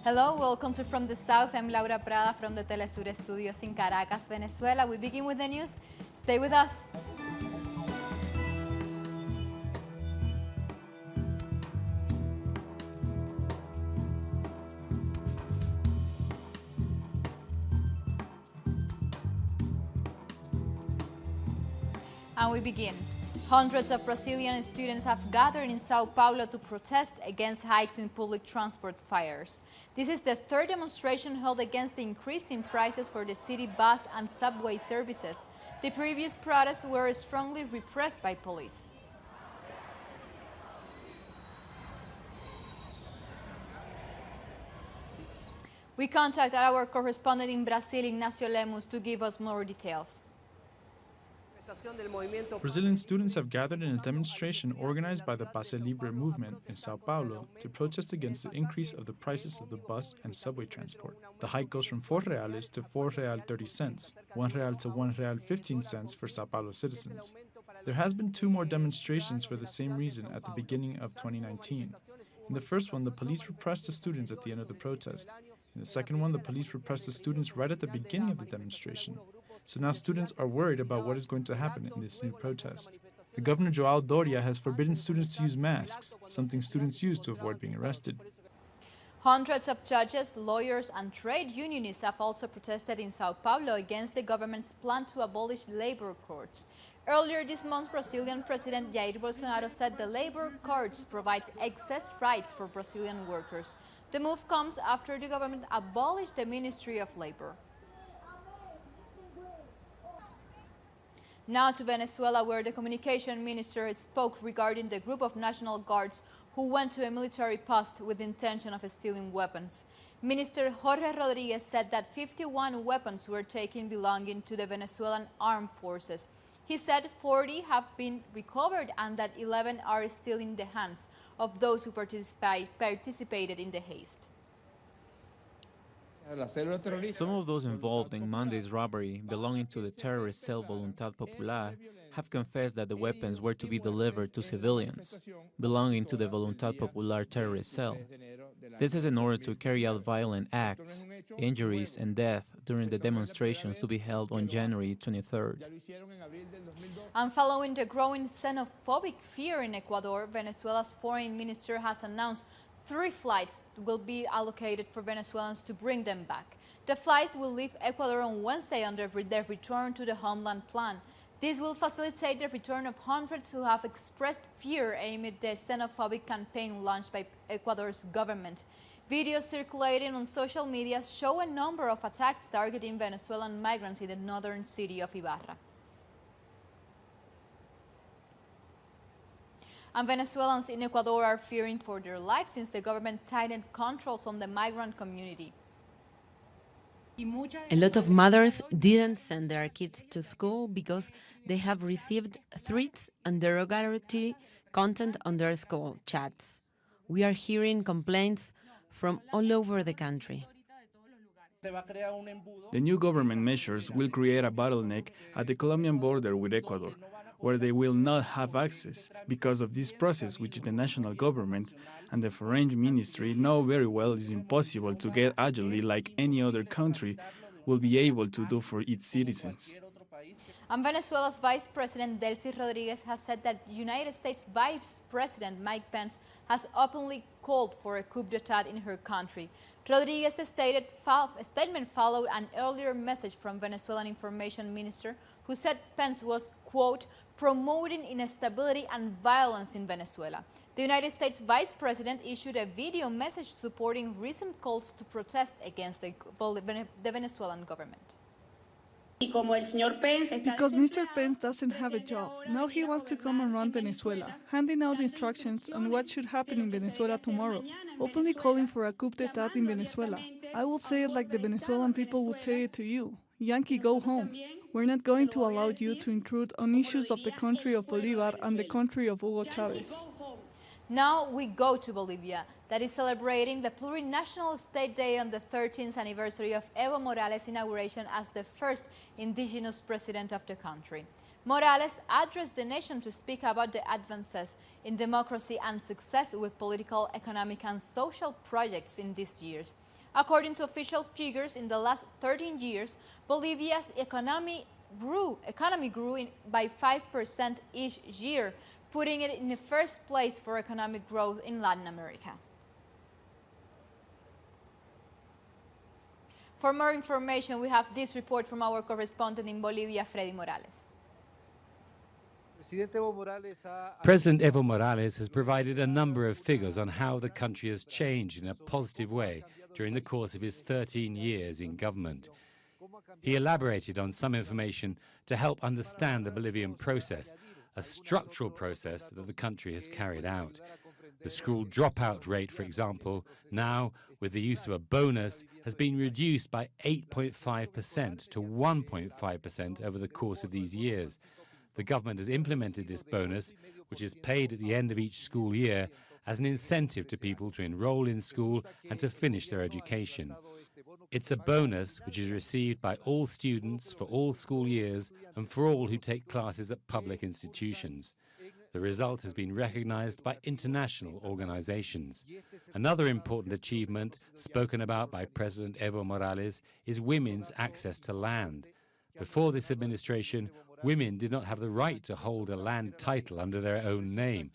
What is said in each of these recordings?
Hello, welcome to From the South. I'm Laura Prada from the Telesur studios in Caracas, Venezuela. We begin with the news. Stay with us. And we begin. Hundreds of Brazilian students have gathered in Sao Paulo to protest against hikes in public transport fares. This is the third demonstration held against the increase in prices for the city bus and subway services. The previous protests were strongly repressed by police. We contacted our correspondent in Brazil, Ignacio Lemus, to give us more details. Brazilian students have gathered in a demonstration organized by the Passe Libre movement in Sao Paulo to protest against the increase of the prices of the bus and subway transport. The hike goes from 4 reales to 4 real 30 cents, 1 real to 1 real 15 cents for Sao Paulo citizens. There has been 2 more demonstrations for the same reason at the beginning of 2019. In the first one, the police repressed the students at the end of the protest. In the second one, the police repressed the students right at the beginning of the demonstration. So now students are worried about what is going to happen in this new protest. The governor, João Doria, has forbidden students to use masks, something students use to avoid being arrested. Hundreds of judges, lawyers, and trade unionists have also protested in Sao Paulo against the government's plan to abolish labor courts. Earlier this month, Brazilian President Jair Bolsonaro said the labor courts provides excess rights for Brazilian workers. The move comes after the government abolished the Ministry of Labor. Now to Venezuela, where the communication minister spoke regarding the group of National Guards who went to a military post with the intention of stealing weapons. Minister Jorge Rodriguez said that 51 weapons were taken belonging to the Venezuelan armed forces. He said 40 have been recovered and that 11 are still in the hands of those who participated in the haste. Some of those involved in Monday's robbery belonging to the terrorist cell Voluntad Popular have confessed that the weapons were to be delivered to civilians belonging to the Voluntad Popular terrorist cell. This is in order to carry out violent acts, injuries, and death during the demonstrations to be held on January 23rd. And following the growing xenophobic fear in Ecuador, Venezuela's foreign minister has announced 3 flights will be allocated for Venezuelans to bring them back. The flights will leave Ecuador on Wednesday under their return to the homeland plan. This will facilitate the return of hundreds who have expressed fear amid the xenophobic campaign launched by Ecuador's government. Videos circulating on social media show a number of attacks targeting Venezuelan migrants in the northern city of Ibarra. And Venezuelans in Ecuador are fearing for their lives since the government tightened controls on the migrant community. A lot of mothers didn't send their kids to school because they have received threats and derogatory content on their school chats. We are hearing complaints from all over the country. The new government measures will create a bottleneck at the Colombian border with Ecuador, where they will not have access because of this process, which the national government and the foreign ministry know very well is impossible to get agilely like any other country will be able to do for its citizens. And Venezuela's Vice President Delcy Rodriguez has said that United States Vice President Mike Pence has openly called for a coup d'etat in her country. Rodriguez's statement followed an earlier message from Venezuelan Information Minister who said Pence was, quote, promoting instability and violence in Venezuela. The United States Vice President issued a video message supporting recent calls to protest against the Venezuelan government. Because Mr. Pence doesn't have a job, now he wants to come and run Venezuela, handing out instructions on what should happen in Venezuela tomorrow, openly calling for a coup d'etat in Venezuela. I will say it like the Venezuelan people would say it to you. Yankee, go home. We're not going to allow you to intrude on issues of the country of Bolivar and the country of Hugo Chavez. Now we go to Bolivia, that is celebrating the Plurinational State Day on the 13th anniversary of Evo Morales' inauguration as the first indigenous president of the country. Morales addressed the nation to speak about the advances in democracy and success with political, economic, and social projects in these years. According to official figures, in the last 13 years, Bolivia's economy grew by 5% each year, putting it in the first place for economic growth in Latin America. For more information, we have this report from our correspondent in Bolivia, Freddy Morales. President Evo Morales has provided a number of figures on how the country has changed in a positive way during the course of his 13 years in government. He elaborated on some information to help understand the Bolivian process, a structural process that the country has carried out. The school dropout rate, for example, now, with the use of a bonus, has been reduced by 8.5% to 1.5% over the course of these years. The government has implemented this bonus, which is paid at the end of each school year, as an incentive to people to enroll in school and to finish their education. It's a bonus which is received by all students for all school years and for all who take classes at public institutions. The result has been recognized by international organizations. Another important achievement spoken about by President Evo Morales is women's access to land. Before this administration, women did not have the right to hold a land title under their own name.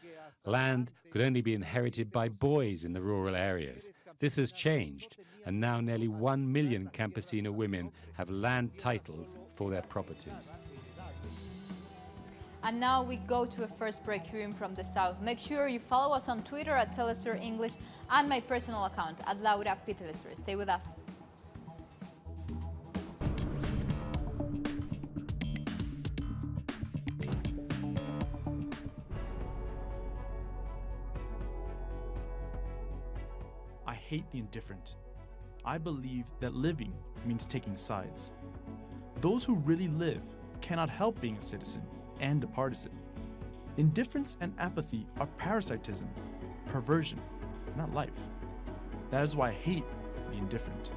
Land could only be inherited by boys in the rural areas. This has changed, and now nearly 1 million campesina women have land titles for their properties. And now we go to a first break hearing from the South. Make sure you follow us on Twitter at Telesur English and my personal account at Laura P. Telesur. Stay with us. I hate the indifferent. I believe that living means taking sides. Those who really live cannot help being a citizen and a partisan. Indifference and apathy are parasitism, perversion, not life. That is why I hate the indifferent.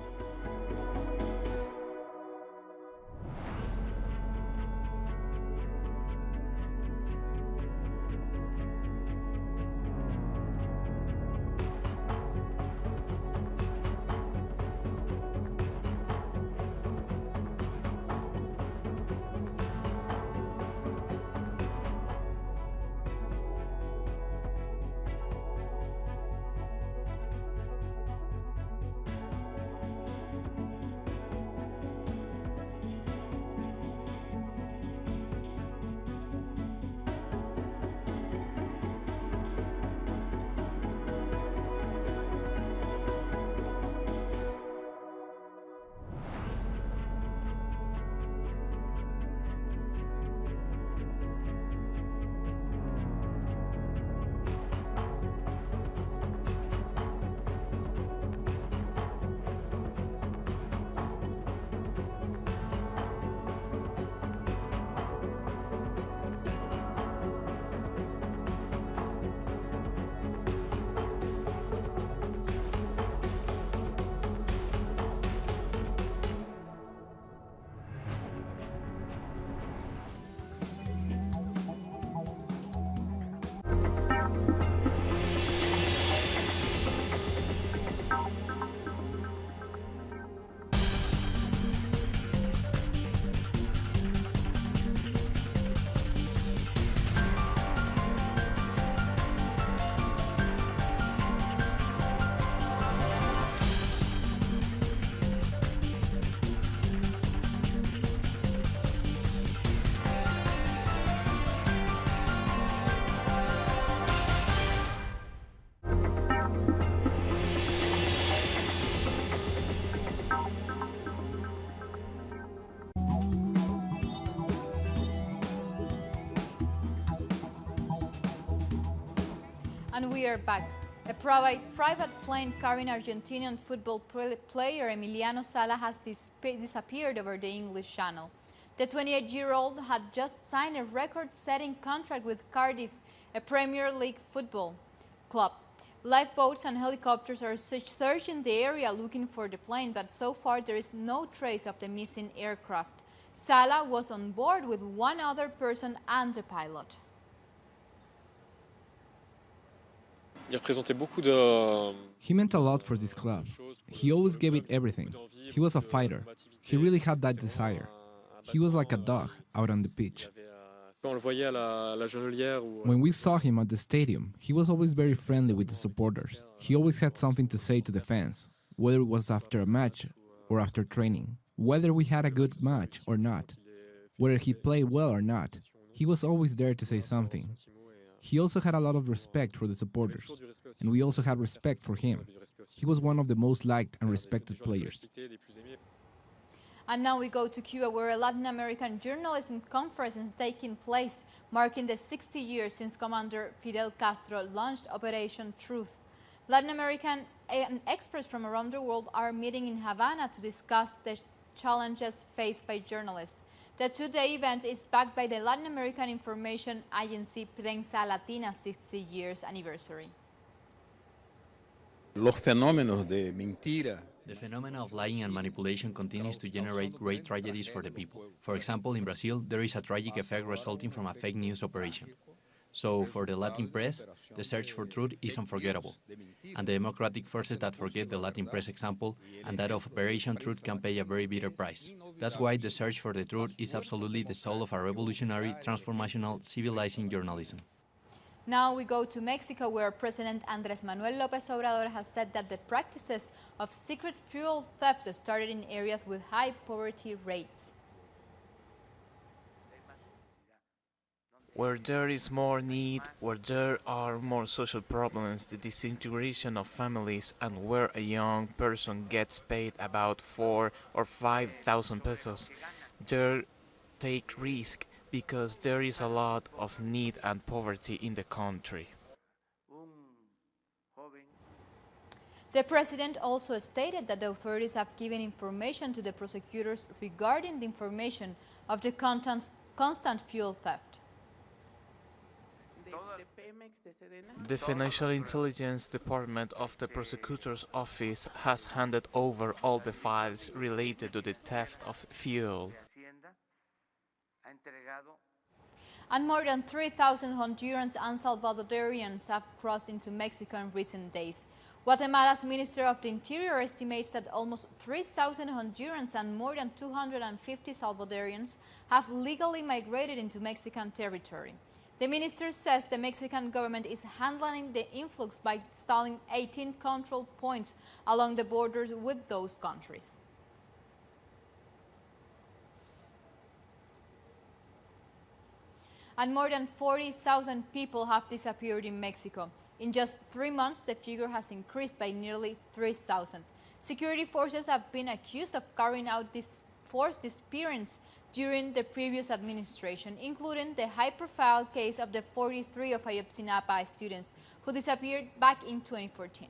And we are back. A private plane carrying Argentinian football player Emiliano Sala has disappeared over the English Channel. The 28-year-old had just signed a record-setting contract with Cardiff, a Premier League football club. Lifeboats and helicopters are searching the area looking for the plane, but so far there is no trace of the missing aircraft. Sala was on board with one other person and the pilot. He meant a lot for this club. He always gave it everything. He was a fighter. He really had that desire. He was like a dog out on the pitch. When we saw him at the stadium, he was always very friendly with the supporters. He always had something to say to the fans, whether it was after a match or after training, whether we had a good match or not, whether he played well or not. He was always there to say something. He also had a lot of respect for the supporters, and we also had respect for him. He was one of the most liked and respected players. And now we go to Cuba, where a Latin American journalism conference is taking place, marking the 60 years since Commander Fidel Castro launched Operation Truth. Latin American and experts from around the world are meeting in Havana to discuss the challenges faced by journalists. The two-day event is backed by the Latin American information agency Prensa Latina 60 years anniversary. The phenomenon of lying and manipulation continues to generate great tragedies for the people. For example, in Brazil, there is a tragic effect resulting from a fake news operation. So, for the Latin press, the search for truth is unforgettable. And the democratic forces that forget the Latin press example and that of Operation Truth can pay a very bitter price. That's why the search for the truth is absolutely the soul of a revolutionary, transformational, civilizing journalism. Now we go to Mexico, where President Andrés Manuel López Obrador has said that the practices of secret fuel thefts started in areas with high poverty rates. Where there is more need, where there are more social problems, the disintegration of families, and where a young person gets paid about 4,000 or 5,000 pesos, there take risk because there is a lot of need and poverty in the country. The president also stated that the authorities have given information to the prosecutors regarding the information of the constant fuel theft. The Financial Intelligence Department of the Prosecutor's Office has handed over all the files related to the theft of fuel. And more than 3,000 Hondurans and Salvadorians have crossed into Mexico in recent days. Guatemala's Minister of the Interior estimates that almost 3,000 Hondurans and more than 250 Salvadorians have legally migrated into Mexican territory. The minister says the Mexican government is handling the influx by installing 18 control points along the borders with those countries. And more than 40,000 people have disappeared in Mexico. In just 3 months, the figure has increased by nearly 3,000. Security forces have been accused of carrying out this forced disappearance during the previous administration, including the high-profile case of the 43 of Ayotzinapa students who disappeared back in 2014.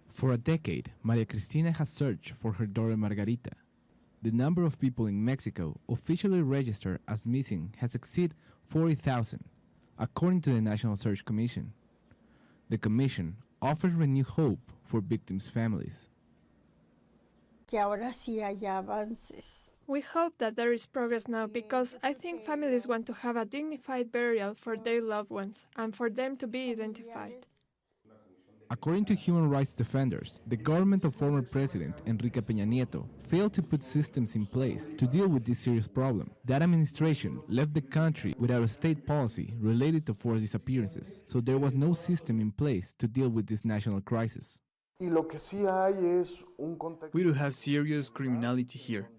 For a decade, Maria Cristina has searched for her daughter Margarita. The number of people in Mexico officially registered as missing has exceeded 40,000, according to the National Search Commission. The commission offers renewed hope for victims' families. We hope that there is progress now because I think families want to have a dignified burial for their loved ones and for them to be identified. According to human rights defenders, the government of former President Enrique Peña Nieto failed to put systems in place to deal with this serious problem. That administration left the country without a state policy related to forced disappearances, so there was no system in place to deal with this national crisis. We We do have serious criminality here.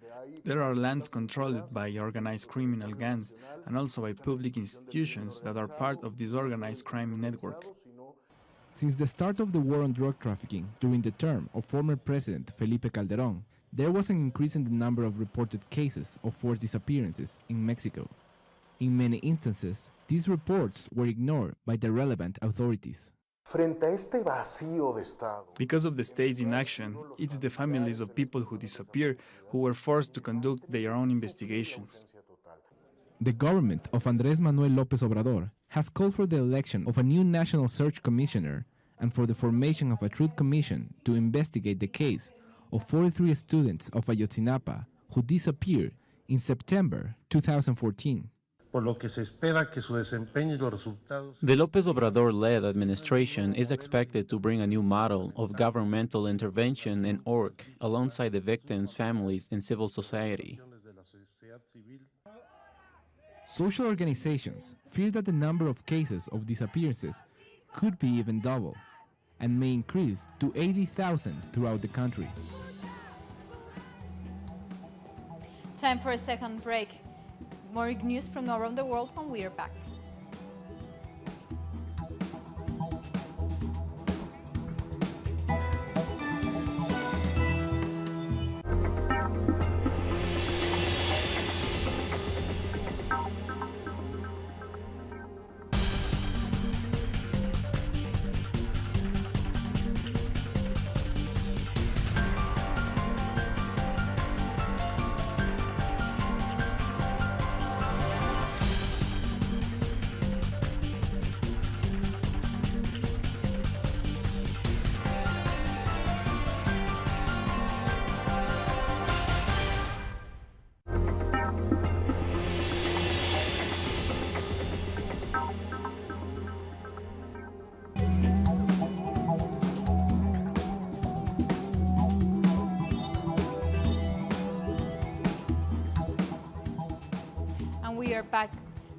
There are lands controlled by organized criminal gangs and also by public institutions that are part of this organized crime network. Since the start of the war on drug trafficking during the term of former President Felipe Calderón, there was an increase in the number of reported cases of forced disappearances in Mexico. In many instances, these reports were ignored by the relevant authorities. Because of the state's inaction, it's the families of people who disappear who were forced to conduct their own investigations. The government of Andrés Manuel López Obrador has called for the election of a new National Search Commissioner and for the formation of a Truth Commission to investigate the case of 43 students of Ayotzinapa who disappeared in September 2014. The López Obrador-led administration is expected to bring a new model of governmental intervention and work alongside the victims' families and civil society. Social organizations fear that the number of cases of disappearances could be even double and may increase to 80,000 throughout the country. Time for a second break. More news from around the world when we are back. And we are back.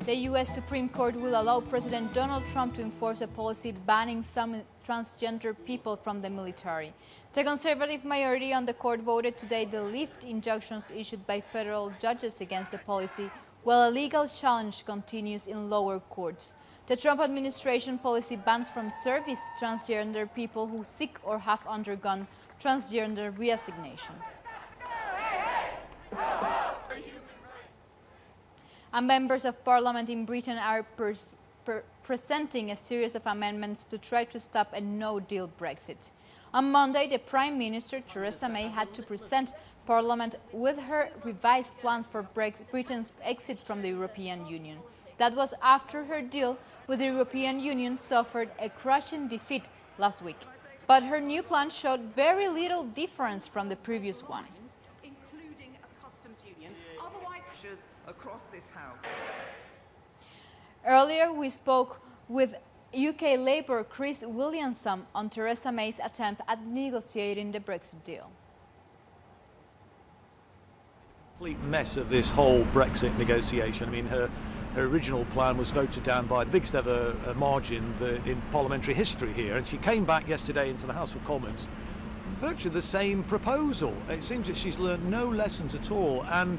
The U.S. Supreme Court will allow President Donald Trump to enforce a policy banning some transgender people from the military. The conservative majority on the court voted today to lift injunctions issued by federal judges against the policy, while a legal challenge continues in lower courts. The Trump administration policy bans from service transgender people who seek or have undergone transgender reassignation. And members of parliament in Britain are presenting a series of amendments to try to stop a no-deal Brexit. On Monday, the Prime Minister, Theresa May, had to present Parliament with her revised plans for Britain's exit from the European Union. That was after her deal with the European Union suffered a crushing defeat last week. But her new plan showed very little difference from the previous one. Across this House. Earlier, we spoke with UK Labour Chris Williamson on Theresa May's attempt at negotiating the Brexit deal. Complete mess of this whole Brexit negotiation. I mean, her original plan was voted down by the biggest ever margin in parliamentary history here, and she came back yesterday into the House of Commons with virtually the same proposal. It seems that she's learned no lessons at all, and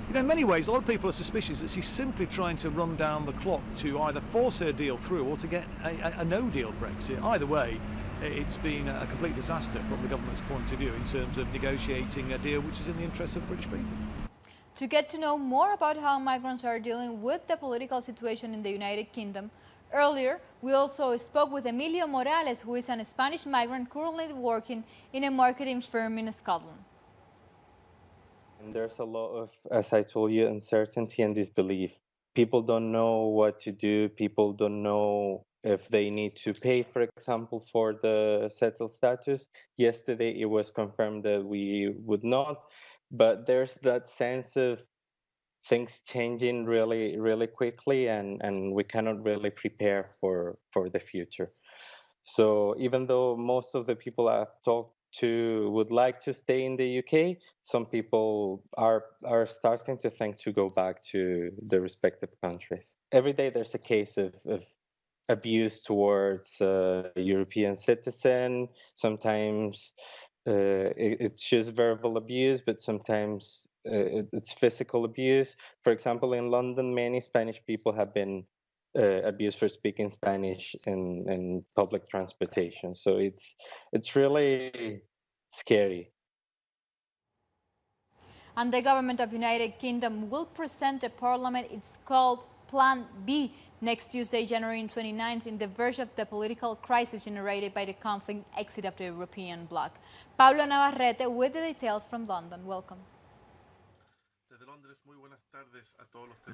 you know, in many ways, a lot of people are suspicious that she's simply trying to run down the clock to either force her deal through or to get a no-deal Brexit. Either way, it's been a complete disaster from the government's point of view in terms of negotiating a deal which is in the interests of the British people. To get to know more about how migrants are dealing with the political situation in the United Kingdom, earlier we also spoke with Emilio Morales, who is a Spanish migrant currently working in a marketing firm in Scotland. And there's a lot of, as I told you, uncertainty and disbelief. People don't know what to do. People don't know if they need to pay, for example, for the settled status. Yesterday, it was confirmed that we would not. But there's that sense of things changing really, really quickly, and we cannot really prepare for the future. So even though most of the people I've talked to would like to stay in the UK, some people are starting to think to go back to the respective countries. Every day there's a case of abuse towards a European citizen. Sometimes it's just verbal abuse, but sometimes it's physical abuse. For example, in London, many Spanish people have been abused for speaking Spanish in public transportation. So it's really scary. And the government of United Kingdom will present to Parliament. It's called Plan B next Tuesday, January 29th, in the verge of the political crisis generated by the conflict exit of the European bloc. Pablo Navarrete with the details from London. Welcome.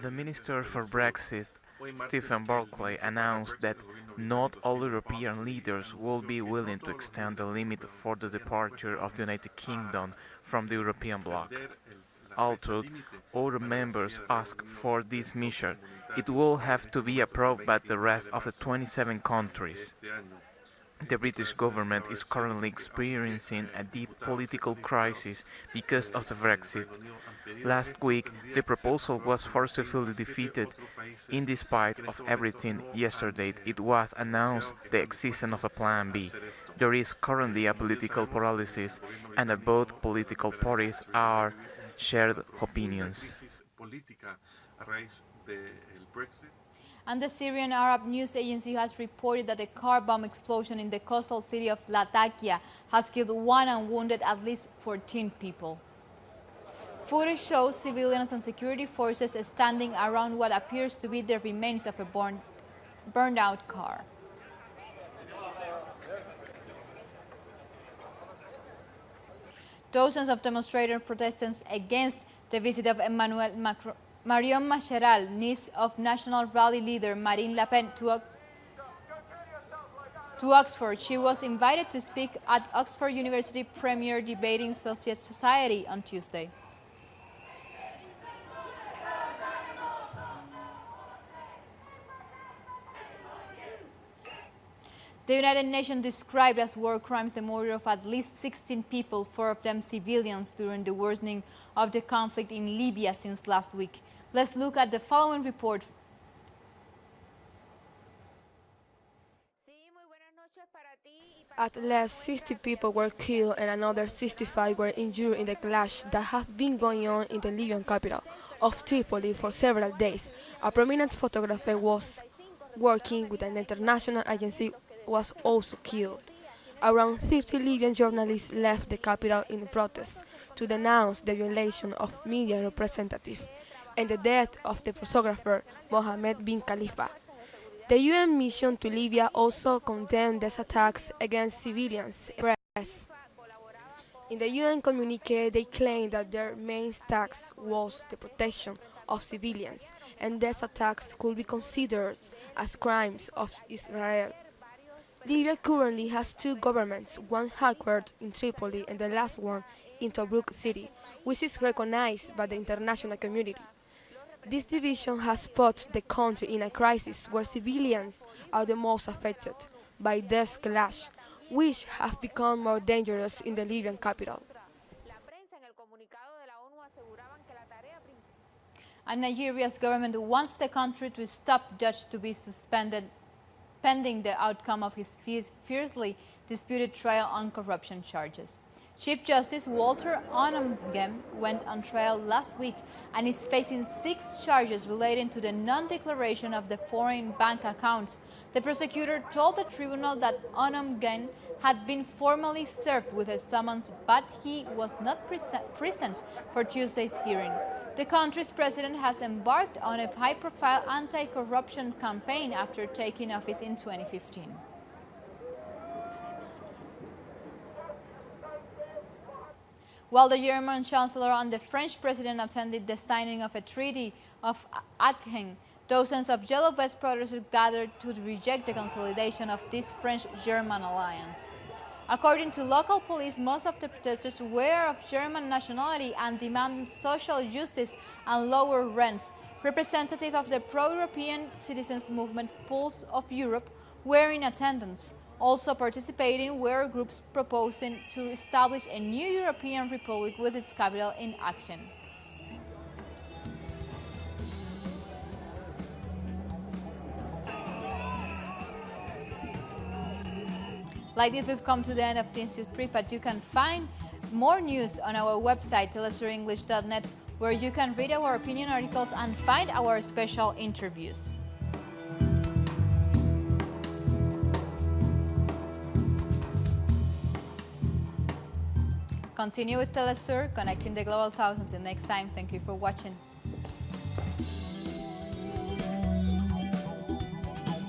The Minister for Brexit, Stephen Barclay, announced that not all European leaders will be willing to extend the limit for the departure of the United Kingdom from the European bloc. altered, other members asked for this measure. It will have to be approved by the rest of the 27 countries. The British government is currently experiencing a deep political crisis because of the Brexit. Last week, the proposal was forcibly defeated. In despite of everything, yesterday it was announced the existence of a Plan B. There is currently a political paralysis, and that both political parties are shared opinions. And the Syrian Arab News Agency has reported that a car bomb explosion in the coastal city of Latakia has killed 1 and wounded at least 14 people. Footage shows civilians and security forces standing around what appears to be the remains of a burned-out car. Dozens of demonstrators protesting against the visit of Emmanuel Macron. Marion Macheral, niece of National Rally leader Marine Le Pen, to Oxford. She was invited to speak at Oxford University Premier Debating Society on Tuesday. The United Nations described as war crimes the murder of at least 16 people, 4 of them civilians, during the worsening of the conflict in Libya since last week. Let's look at the following report. At least 60 people were killed and another 65 were injured in the clash that have been going on in the Libyan capital of Tripoli for several days. A prominent photographer was working with an international agency was also killed. Around 30 Libyan journalists left the capital in protest to denounce the violation of media representatives and the death of the photographer Mohammed bin Khalifa. The UN mission to Libya also condemned these attacks against civilians and press. In the UN communique, they claimed that their main task was the protection of civilians, and these attacks could be considered as crimes of Israel. Libya currently has 2 governments, one headquartered in Tripoli and the last one in Tobruk city, which is recognized by the international community. This division has put the country in a crisis where civilians are the most affected by this clash, which have become more dangerous in the Libyan capital. And Nigeria's government wants the country to stop judge to be suspended pending the outcome of his fiercely disputed trial on corruption charges. Chief Justice Walter Onamgem went on trial last week and is facing 6 charges relating to the non-declaration of the foreign bank accounts. The prosecutor told the tribunal that Onamgem had been formally served with a summons, but he was not present for Tuesday's hearing. The country's president has embarked on a high-profile anti-corruption campaign after taking office in 2015. While the German Chancellor and the French President attended the signing of a treaty of Aachen, dozens of Yellow Vest protesters gathered to reject the consolidation of this French-German alliance. According to local police, most of the protesters were of German nationality and demanded social justice and lower rents. Representatives of the pro-European citizens movement Pulse of Europe were in attendance. Also participating were groups proposing to establish a new European republic with its capital in Aachen. Like this, we've come to the end of this news brief, but you can find more news on our website, telesurenglish.net, where you can read our opinion articles and find our special interviews. Continue with Telesur, connecting the global south. Until next time, thank you for watching.